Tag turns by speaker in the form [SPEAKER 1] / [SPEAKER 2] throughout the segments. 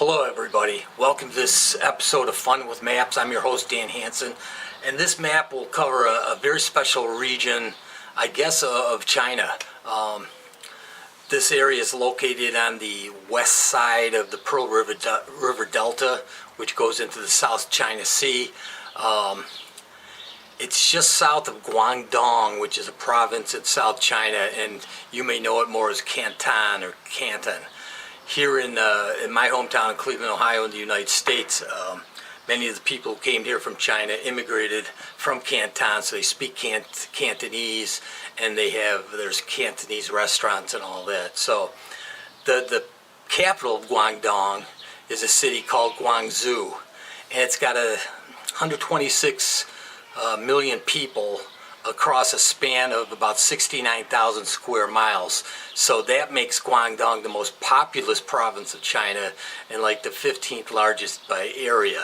[SPEAKER 1] Hello everybody, welcome to this episode of Fun with Maps. I'm your host Dan Hanson, and this map will cover a very special region, I guess, of China. This area is located on the west side of the Pearl River Delta, which goes into the South China Sea. It's just south of Guangdong, which is a province in South China, and you may know it more as Canton or Canton. Here in my hometown of Cleveland, Ohio, in the United States, many of the people who came here from China immigrated from Canton, so they speak Cantonese, and there's Cantonese restaurants and all that. So the capital of Guangdong is a city called Guangzhou, and it's got 126 million people across a span of about 69,000 square miles. So that makes Guangdong the most populous province of China and like the 15th largest by area.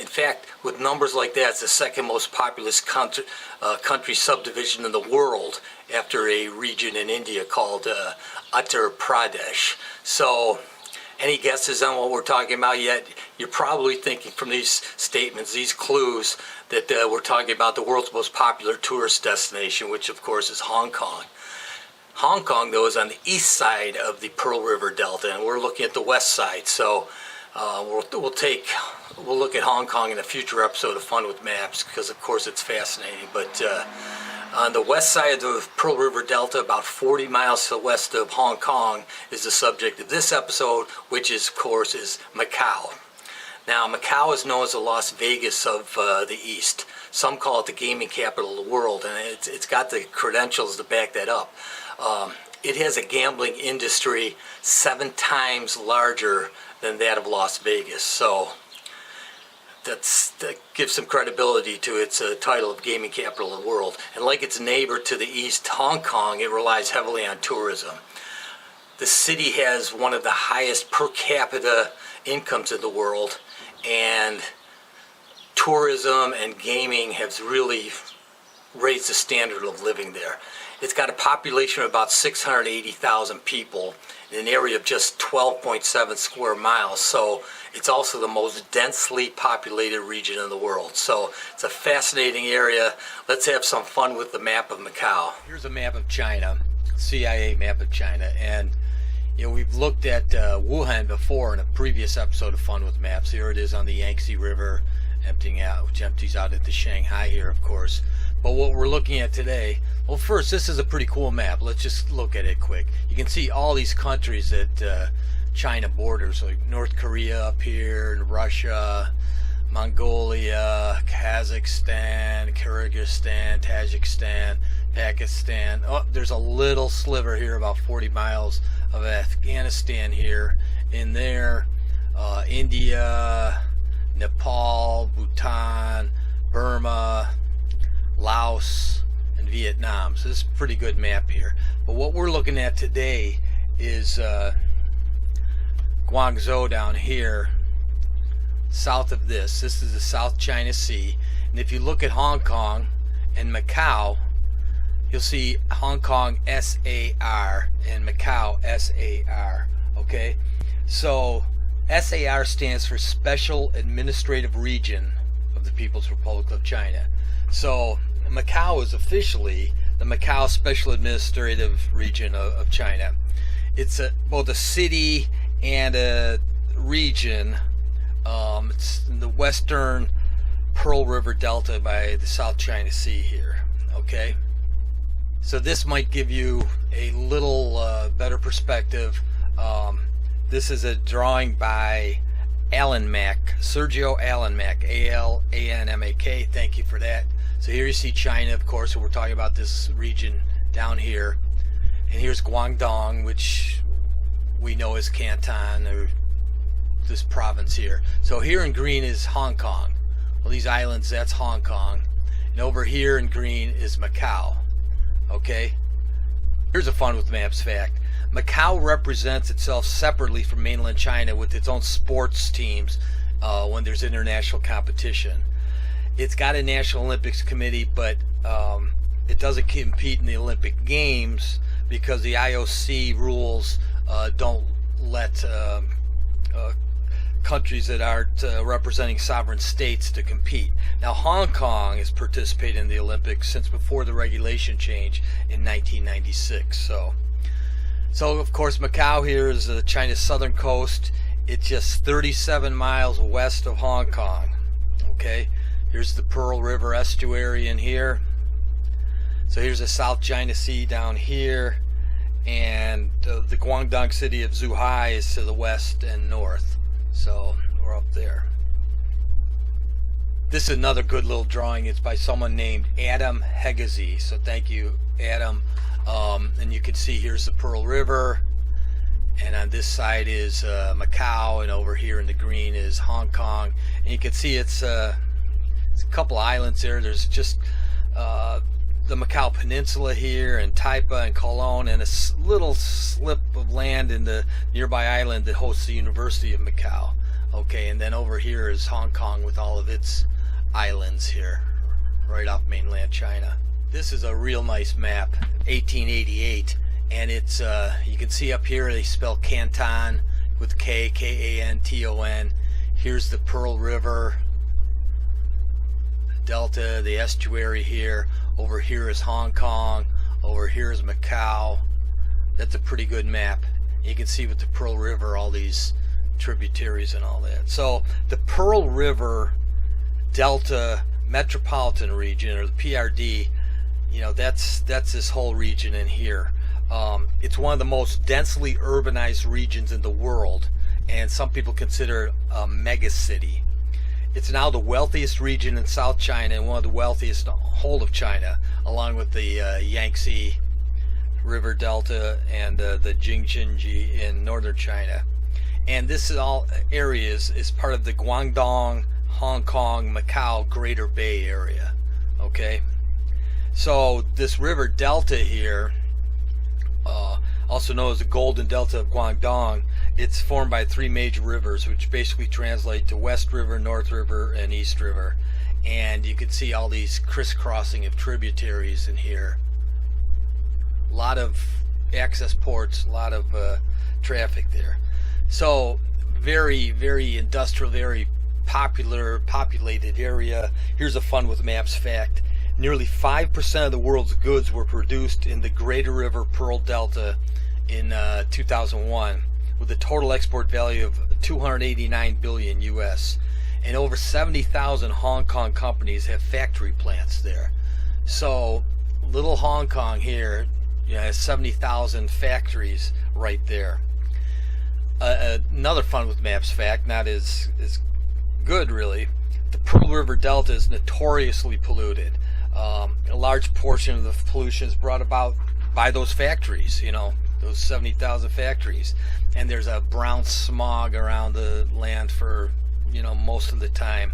[SPEAKER 1] In fact, with numbers like that, it's the second most populous country subdivision in the world after a region in India called Uttar Pradesh. So any guesses on what we're talking about yet? You're probably thinking from these statements, these clues, that we're talking about the world's most popular tourist destination, which of course is Hong Kong. Hong Kong, though, is on the east side of the Pearl River Delta, and we're looking at the west side. So we'll look at Hong Kong in a future episode of Fun with Maps, because of course it's fascinating. But on the west side of the Pearl River Delta, about 40 miles to the west of Hong Kong, is the subject of this episode, which is, of course, is Macau. Now, Macau is known as the Las Vegas of the East. Some call it the gaming capital of the world, and it's got the credentials to back that up. It has a gambling industry 7 times larger than that of Las Vegas, so that gives some credibility to its title of gaming capital of the world. And like its neighbor to the east, Hong Kong, it relies heavily on tourism. The city has one of the highest per capita incomes in the world, and tourism and gaming have really raised the standard of living there. It's got a population of about 680,000 people in an area of just 12.7 square miles, so it's also the most densely populated region in the world. So it's a fascinating area. Let's have some fun with the map of Macau. Here's a map of China, CIA map of China, and we've looked at Wuhan before in a previous episode of Fun with Maps. Here it is on the Yangtze River, which empties out into Shanghai here, of course. But what we're looking at today, well, first, this is a pretty cool map. Let's just look at it quick. You can see all these countries that China borders, like North Korea up here, and Russia, Mongolia, Kazakhstan, Kyrgyzstan, Tajikistan, Pakistan. Oh, there's a little sliver here, about 40 miles of Afghanistan here. In there, India, Nepal, Bhutan, Burma, Laos, and Vietnam. So this is a pretty good map here. But what we're looking at today is Guangzhou down here, south of this. This is the South China Sea. And if you look at Hong Kong and Macau, you'll see Hong Kong SAR and Macau SAR. Okay? So SAR stands for Special Administrative Region of the People's Republic of China. So Macau is officially the Macau Special Administrative Region of China. It's both a city and a region. It's in the western Pearl River Delta by the South China Sea here. Okay? So this might give you a little better perspective. This is a drawing by Sergio Alanmak, A-L-A-N-M-A-K. Thank you for that. So here you see China, of course, so we're talking about this region down here. And here's Guangdong, which we know as Canton, or this province here. So here in green is Hong Kong. Well, these islands, that's Hong Kong. And over here in green is Macau. Okay? Here's a Fun with Maps fact. Macau represents itself separately from mainland China with its own sports teams when there's international competition. It's got a National Olympics Committee, but it doesn't compete in the Olympic Games because the IOC rules don't let countries that aren't representing sovereign states to compete. Now Hong Kong has participated in the Olympics since before the regulation change in 1996. So of course Macau here is China's southern coast. It's just 37 miles west of Hong Kong. Okay, here's the Pearl River estuary in here. So here's the South China Sea down here, and the Guangdong city of Zhuhai is to the west and north. So we're up there. This is another good little drawing. It's by someone named Adam Hegazy. So thank you, Adam. And you can see here's the Pearl River, and on this side is Macau, and over here in the green is Hong Kong. And you can see it's a couple islands there. There's just the Macau Peninsula here, and Taipa and Kowloon, and a little slip of land in the nearby island that hosts the University of Macau. Okay, and then over here is Hong Kong with all of its islands here, right off mainland China. This is a real nice map, 1888, and it's you can see up here they spell Canton with K, K-A-N-T-O-N. Here's the Pearl River Delta, the estuary here. Over here is Hong Kong. Over here is Macau. That's a pretty good map. You can see with the Pearl River all these tributaries and all that. So the Pearl River Delta Metropolitan region, or the PRD, you know, that's this whole region in here. It's one of the most densely urbanized regions in the world, and some people consider it a mega city. It's now the wealthiest region in South China and one of the wealthiest in the whole of China, along with the Yangtze River Delta and the Jingxinji in northern China. And this is all areas is part of the Guangdong, Hong Kong, Macau Greater Bay Area. Okay, so this river delta here, also known as the Golden Delta of Guangdong, it's formed by three major rivers, which basically translate to West River, North River, and East River. And you can see all these crisscrossing of tributaries in here. A lot of access ports, a lot of traffic there. So very, very industrial, very populated area. Here's a fun with maps fact. Nearly 5% of the world's goods were produced in the Greater River Pearl Delta in 2001, with a total export value of 289 billion US, and over 70,000 Hong Kong companies have factory plants there. So little Hong Kong here, you know, has 70,000 factories right there. Another fun with maps fact, not as good really, the Pearl River Delta is notoriously polluted. A large portion of the pollution is brought about by those factories, you know, those 70,000 factories. And there's a brown smog around the land for, you know, most of the time.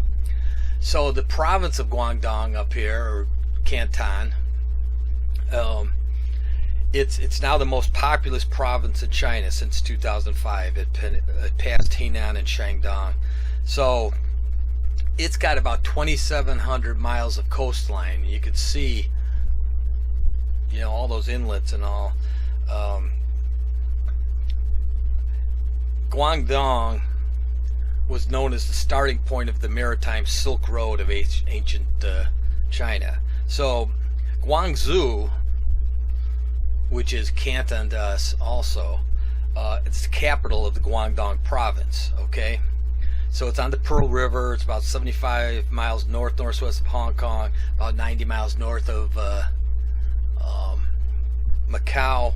[SPEAKER 1] So the province of Guangdong up here, or Canton, it's now the most populous province in China since 2005. It passed Henan and Shandong. So it's got about 2,700 miles of coastline. You can see, you know, all those inlets and all. Guangdong was known as the starting point of the maritime Silk Road of ancient China. So Guangzhou, which is Canton to us also, it's the capital of the Guangdong province. Okay, so it's on the Pearl River. It's about 75 miles northwest of Hong Kong, about 90 miles north of Macau.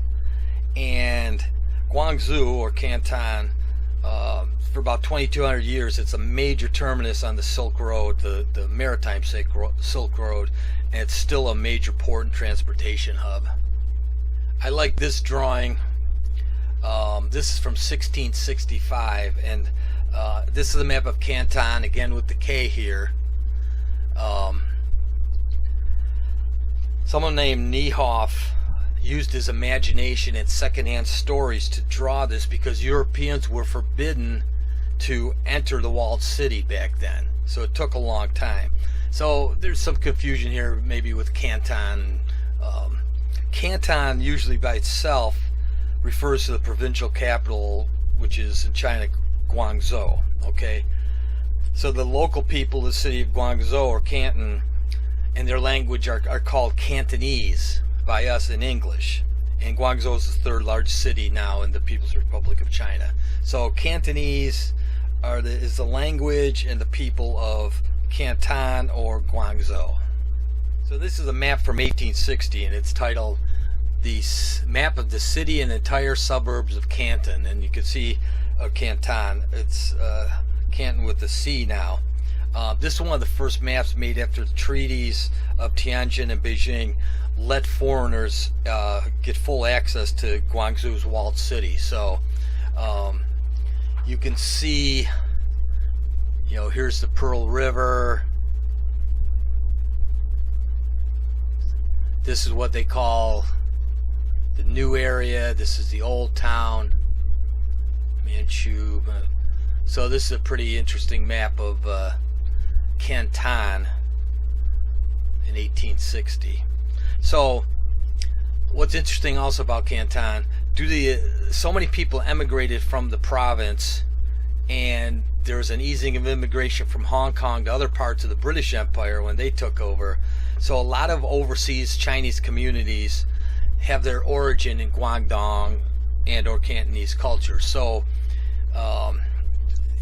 [SPEAKER 1] And Guangzhou, or Canton, for about 2,200 years, it's a major terminus on the Silk Road, the maritime Silk Road, and it's still a major port and transportation hub. I like this drawing. This is from 1665, and this is a map of Canton, again with the K here. Someone named Niehoff used his imagination and secondhand stories to draw this, because Europeans were forbidden to enter the walled city back then, so it took a long time. So there's some confusion here maybe with Canton. Canton usually by itself refers to the provincial capital, which is in China Guangzhou. Okay, so the local people of the city of Guangzhou or Canton, and their language are called Cantonese by us in English. And Guangzhou is the third largest city now in the People's Republic of China. So Cantonese is the language and the people of Canton or Guangzhou. So this is a map from 1860, and it's titled "The Map of the City and Entire Suburbs of Canton." And you can see Canton. It's Canton with the C now. This is one of the first maps made after the treaties of Tianjin and Beijing let foreigners get full access to Guangzhou's walled city. So you can see, here's the Pearl River. This is what they call the new area. This is the old town, Manchu. So this is a pretty interesting map of Canton in 1860. So what's interesting also about Canton, so many people emigrated from the province, and there's an easing of immigration from Hong Kong to other parts of the British Empire when they took over. So a lot of overseas Chinese communities have their origin in Guangdong and or Cantonese culture. So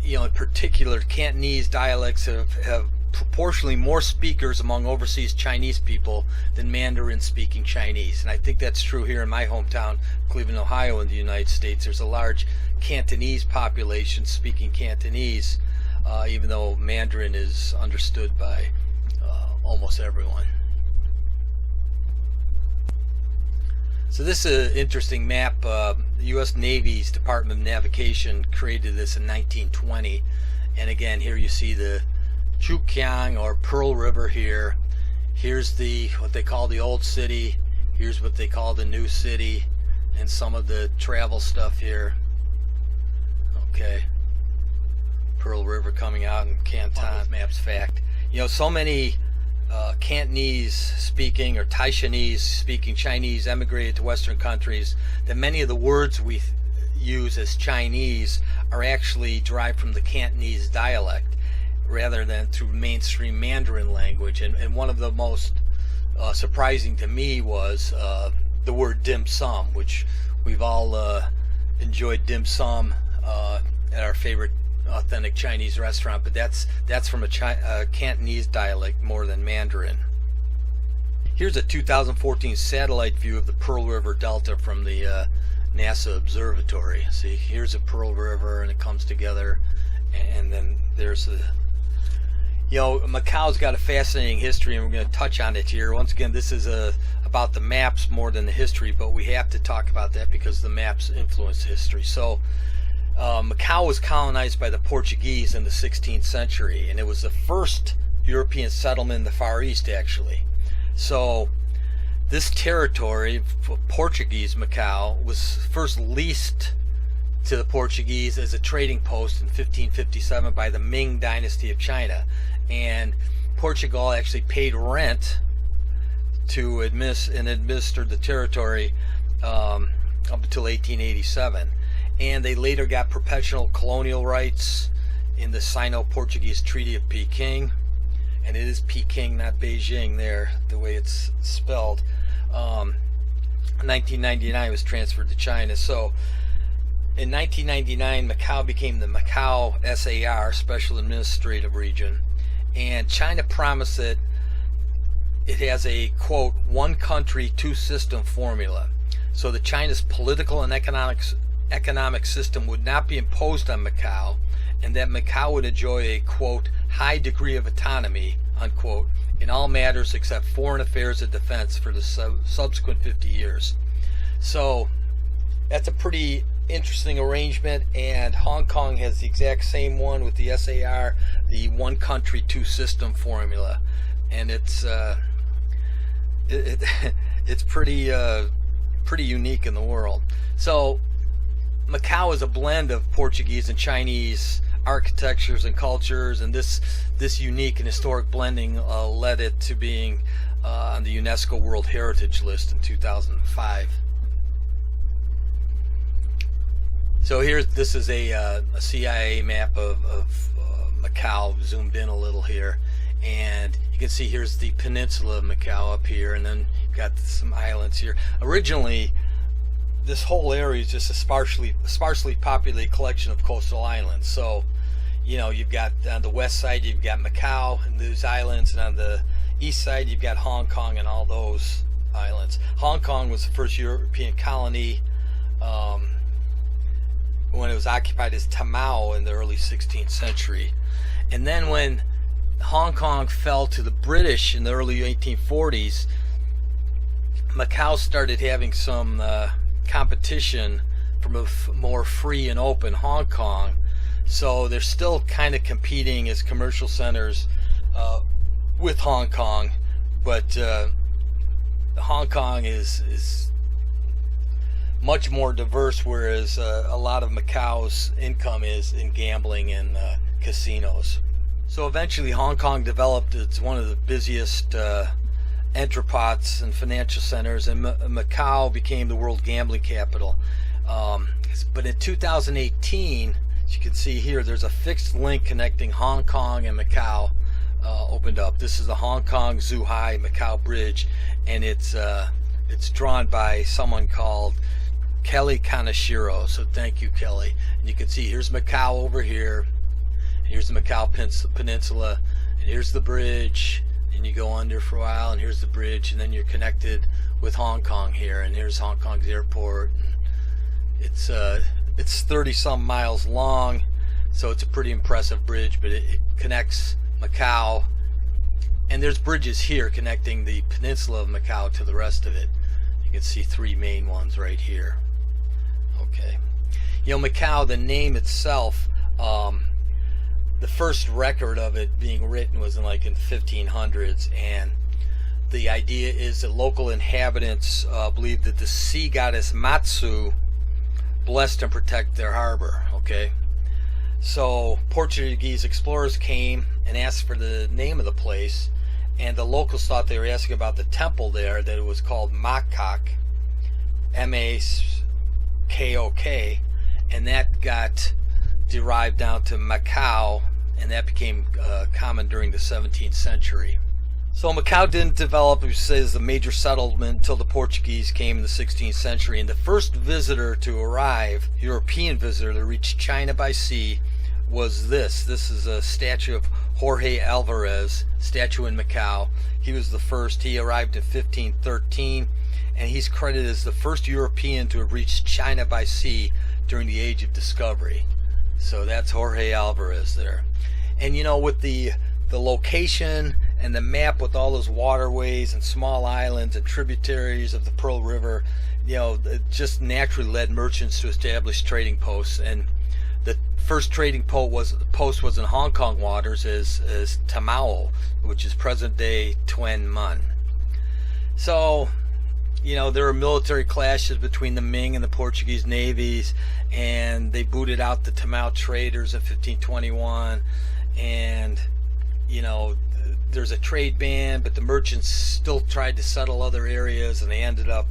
[SPEAKER 1] in particular, Cantonese dialects have proportionally more speakers among overseas Chinese people than Mandarin speaking Chinese. And I think that's true here in my hometown, Cleveland, Ohio, in the United States. There's a large Cantonese population speaking Cantonese, even though Mandarin is understood by almost everyone. So this is an interesting map. The U.S. Navy's Department of Navigation created this in 1920. And again, here you see the Chukiang or Pearl River here. Here's what they call the old city. Here's what they call the new city, and some of the travel stuff here. Okay, Pearl River coming out in Canton. Maps fact. So many Cantonese speaking or Taishanese speaking Chinese emigrated to Western countries that many of the words we use as Chinese are actually derived from the Cantonese dialect, rather than through mainstream Mandarin language. And one of the most surprising to me was the word dim sum, which we've all enjoyed dim sum at our favorite authentic Chinese restaurant, but that's from a Cantonese dialect more than Mandarin. Here's a 2014 satellite view of the Pearl River Delta from the NASA observatory. See, here's a Pearl River, and it comes together, and then there's the Macau's got a fascinating history, and we're going to touch on it here. Once again, this is about the maps more than the history, but we have to talk about that because the maps influence history. So Macau was colonized by the Portuguese in the 16th century, and it was the first European settlement in the Far East, actually. So this territory, Portuguese Macau, was first leased to the Portuguese as a trading post in 1557 by the Ming Dynasty of China. And Portugal actually paid rent to administer the territory up until 1887. And they later got perpetual colonial rights in the Sino-Portuguese Treaty of Peking. And it is Peking, not Beijing there, the way it's spelled. 1999 was transferred to China. So in 1999, Macau became the Macau SAR, Special Administrative Region, and China promised that it has a, quote, one country, two system formula. So that China's political and economic system would not be imposed on Macau, and that Macau would enjoy a, quote, high degree of autonomy, unquote, in all matters except foreign affairs and defense for the subsequent 50 years. So that's a pretty interesting arrangement, and Hong Kong has the exact same one with the SAR, the one country, two system formula, and it's pretty unique in the world. So Macau is a blend of Portuguese and Chinese architectures and cultures, and this unique and historic blending led it to being on the UNESCO World Heritage List in 2005. So this is a CIA map of Macau, zoomed in a little here, and you can see here's the peninsula of Macau up here, and then you've got some islands here. Originally, this whole area is just a sparsely populated collection of coastal islands. So, you know, you've got on the west side you've got Macau and those islands, and on the east side you've got Hong Kong and all those islands. Hong Kong was the first European colony when it was occupied as Tamao in the early 16th century. And then when Hong Kong fell to the British in the early 1840s, Macau started having some competition from a more free and open Hong Kong. So they're still kind of competing as commercial centers with Hong Kong, but Hong Kong is much more diverse, whereas a lot of Macau's income is in gambling and casinos. So eventually Hong Kong developed, it's one of the busiest entrepots and financial centers, and Macau became the world gambling capital. But in 2018, as you can see here, there's a fixed link connecting Hong Kong and Macau opened up. This is the Hong Kong Zhuhai Macau Bridge, and it's drawn by someone called Kelly Kaneshiro. So thank you, Kelly. And you can see here's Macau over here, and here's the Macau Peninsula, and here's the bridge, and you go under for a while, and here's the bridge, and then you're connected with Hong Kong here, and here's Hong Kong's airport. And it's 30 some miles long, so it's a pretty impressive bridge, but it connects Macau, and there's bridges here connecting the peninsula of Macau to the rest of it. You can see three main ones right here. Okay, you know, Macau, the name itself, the first record of it being written was in 1500s, and the idea is that local inhabitants believed that the sea goddess Matsu blessed and protect their harbor. Okay, so Portuguese explorers came and asked for the name of the place, and the locals thought they were asking about the temple there, that it was called Makok, M-A-K-O-K, and that got derived down to Macau, and that became common during the 17th century. So Macau didn't develop, as says, a major settlement until the Portuguese came in the 16th century, and the first visitor to arrive, European visitor to reach China by sea, was this. This is a statue of Jorge Alvarez, statue in Macau. He was the first. He arrived in 1513, and he's credited as the first European to have reached China by sea during the Age of Discovery. So that's Jorge Alvarez there. And you know, with the location and the map with all those waterways and small islands and tributaries of the Pearl River, you know, it just naturally led merchants to establish trading posts. And the first trading post was in Hong Kong waters as Tamao, which is present day Tuen Mun. So, you know, there were military clashes between the Ming and the Portuguese navies, and they booted out the Tamao traders in 1521, and you know, there's a trade ban, but the merchants still tried to settle other areas, and they ended up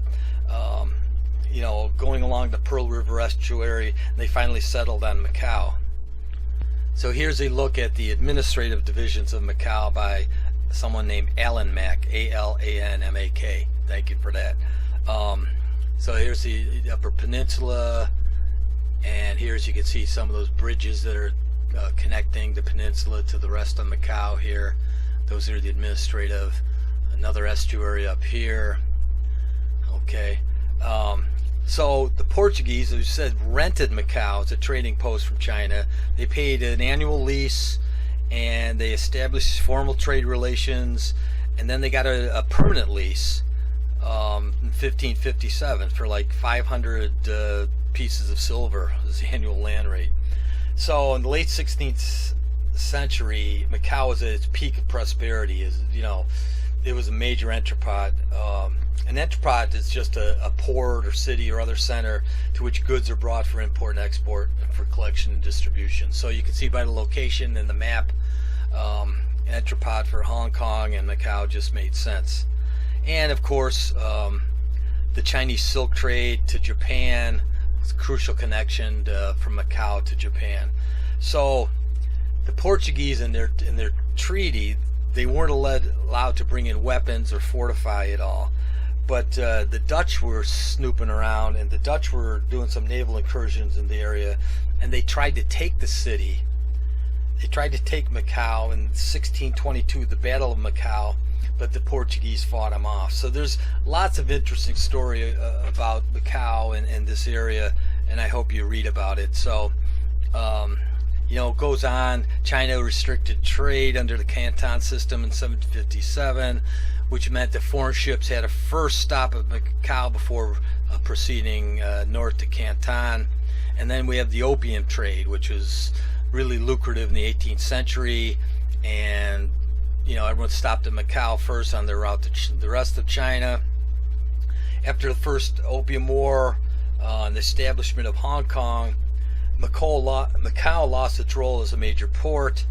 [SPEAKER 1] you know, going along the Pearl River estuary, and they finally settled on Macau. So here's a look at the administrative divisions of Macau by someone named Alan Mack, A-L-A-N-M-A-K. Thank you for that. So here's the Upper Peninsula, and here, as you can see, some of those bridges that are connecting the peninsula to the rest of Macau here. Those are the administrative. Another estuary up here. Okay. So the Portuguese, as you said, rented Macau as a trading post from China. They paid an annual lease, and they established formal trade relations, and then they got a permanent lease in 1557 for 500 pieces of silver as the annual land rate. So in the late 16th century, Macau was at its peak of prosperity. You know, it was a major entrepot. An entrepot is just a port or city or other center to which goods are brought for import and export and for collection and distribution. So you can see by the location in the map, entrepot for Hong Kong and Macau just made sense. And of course, the Chinese silk trade to Japan It's a crucial connection from Macau to Japan. So the Portuguese in their treaty, they weren't allowed to bring in weapons or fortify at all. But the Dutch were snooping around, and the Dutch were doing some naval incursions in the area, and they tried to take the city. They tried to take Macau in 1622, the Battle of Macau, but the Portuguese fought them off. So there's lots of interesting story about Macau and this area, and I hope you read about it. So, you know, it goes on. China restricted trade under the Canton system in 1757, which meant that foreign ships had a first stop at Macau before proceeding north to Canton. And then we have the opium trade, which was really lucrative in the 18th century, and you know, everyone stopped at Macau first on their route to the rest of China. After the first Opium War and the establishment of Hong Kong, Macau lost its role as a major port.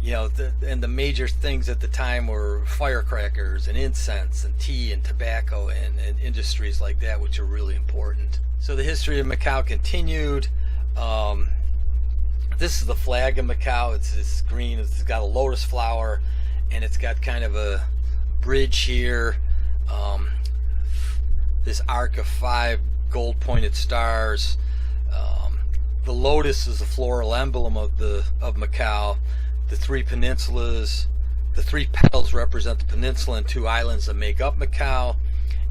[SPEAKER 1] You know, and the major things at the time were firecrackers and incense and tea and tobacco and industries like that, which are really important. So the history of Macau continued. This is the flag of Macau. It's green. It's got a lotus flower, and it's got kind of a bridge here. This arc of 5 gold-pointed stars. The lotus is the floral emblem of Macau. The 3 peninsulas, the 3 petals represent the peninsula and 2 islands that make up Macau,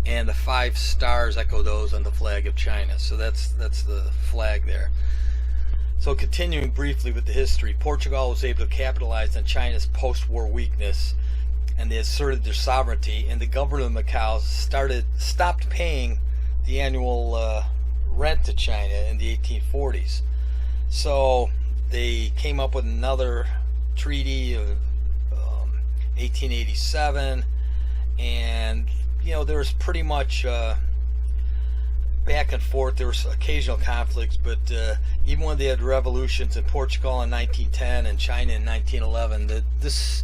[SPEAKER 1] and the 5 stars echo those on the flag of China. So that's the flag there. So continuing briefly with the history, Portugal was able to capitalize on China's post-war weakness, and they asserted their sovereignty, and the government of Macau stopped paying the annual rent to China in the 1840s. So they came up with another treaty of 1887, and you know, there was pretty much back and forth. There was occasional conflicts, but even when they had revolutions in Portugal in 1910 and China in 1911, this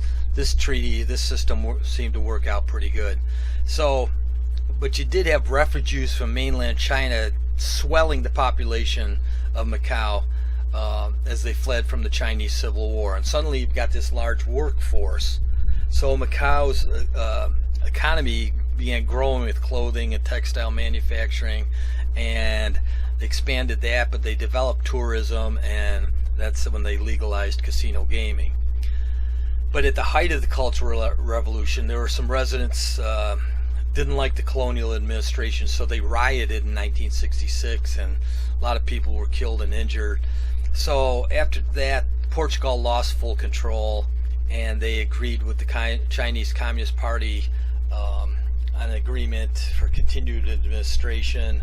[SPEAKER 1] treaty, this system seemed to work out pretty good. So, but you did have refugees from mainland China swelling the population of Macau as they fled from the Chinese Civil War, and suddenly you've got this large workforce. So Macau's economy began growing with clothing and textile manufacturing, and they expanded that, but they developed tourism, and that's when they legalized casino gaming. But at the height of the Cultural Revolution, there were some residents didn't like the colonial administration, so they rioted in 1966, and a lot of people were killed and injured. So after that, Portugal lost full control, and they agreed with the Chinese Communist Party on an agreement for continued administration.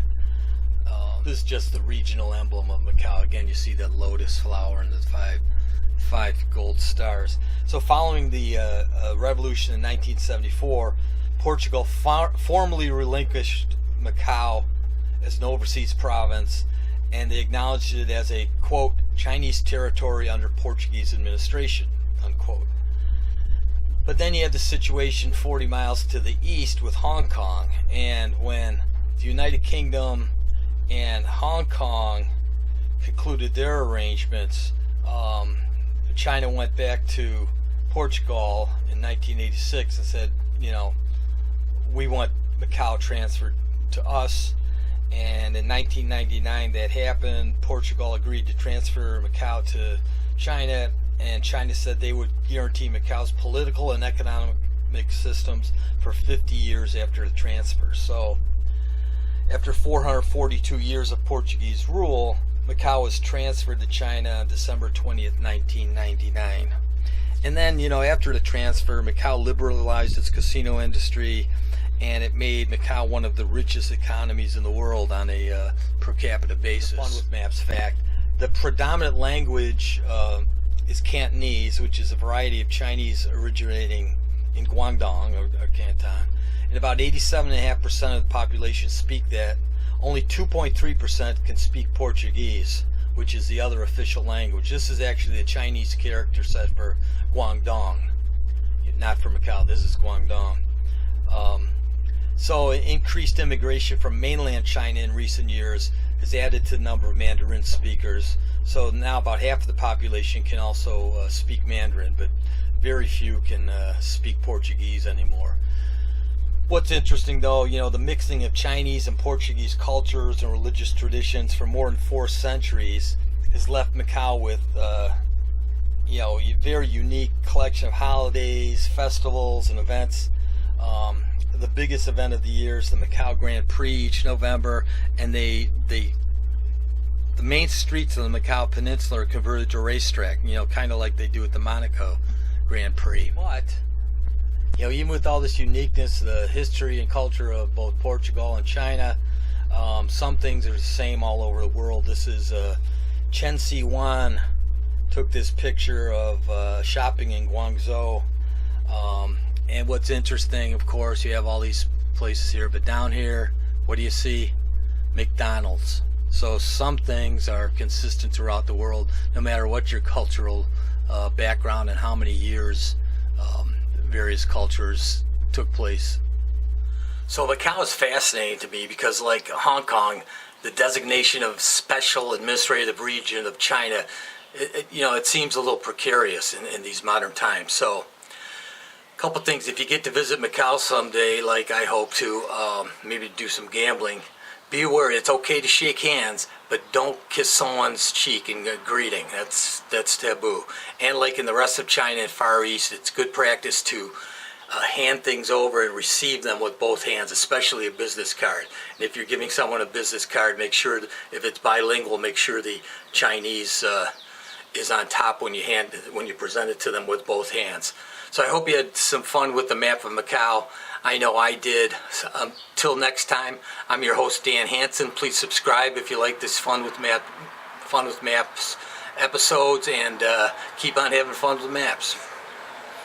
[SPEAKER 1] This is just the regional emblem of Macau. Again, you see that lotus flower and the five gold stars. So following the revolution in 1974, Portugal formally relinquished Macau as an overseas province, and they acknowledged it as a, quote, Chinese territory under Portuguese administration, unquote. But then you have the situation 40 miles to the east with Hong Kong, and when the United Kingdom and Hong Kong concluded their arrangements, China went back to Portugal in 1986 and said, you know, we want Macau transferred to us. And in 1999 that happened. Portugal agreed to transfer Macau to China, and China said they would guarantee Macau's political and economic systems for 50 years after the transfer. So after 442 years of Portuguese rule, Macau was transferred to China on December 20th, 1999. And then, you know, after the transfer, Macau liberalized its casino industry, and it made Macau one of the richest economies in the world on a per capita basis. Fun with maps fact: the predominant language is Cantonese, which is a variety of Chinese originating in Guangdong or Canton, and about 87.5% of the population speak that. Only 2.3% can speak Portuguese, which is the other official language. This is actually the Chinese character set for Guangdong, not for Macau. This is Guangdong. So increased immigration from mainland China in recent years has added to the number of Mandarin speakers. So now about half of the population can also speak Mandarin, but very few can speak Portuguese anymore. What's interesting though, the mixing of Chinese and Portuguese cultures and religious traditions for more than 4 centuries has left Macau with a very unique collection of holidays, festivals, and events. The biggest event of the year is the Macau Grand Prix each November, and the main streets of the Macau Peninsula are converted to a racetrack, kind of like they do at the Monaco Grand Prix. But even with all this uniqueness, the history and culture of both Portugal and China, some things are the same all over the world. This is Chen Si-wan took this picture of shopping in Guangzhou. And what's interesting, of course, you have all these places here, but down here, what do you see? McDonald's. So some things are consistent throughout the world, no matter what your cultural background and how many years various cultures took place. So Macau is fascinating to me because, like Hong Kong, the designation of special administrative region of China, it seems a little precarious in these modern times. So couple things: if you get to visit Macau someday, like I hope to, maybe do some gambling, be aware it's okay to shake hands, but don't kiss someone's cheek in a greeting. That's taboo. And like in the rest of China and Far East, it's good practice to hand things over and receive them with both hands, especially a business card. And if you're giving someone a business card, make sure if it's bilingual, make sure the Chinese is on top when you present it to them with both hands. So I hope you had some fun with the Map of Macau. I know I did. Till next time, I'm your host, Dan Hanson. Please subscribe if you like this Fun with Maps episodes, and keep on having fun with maps.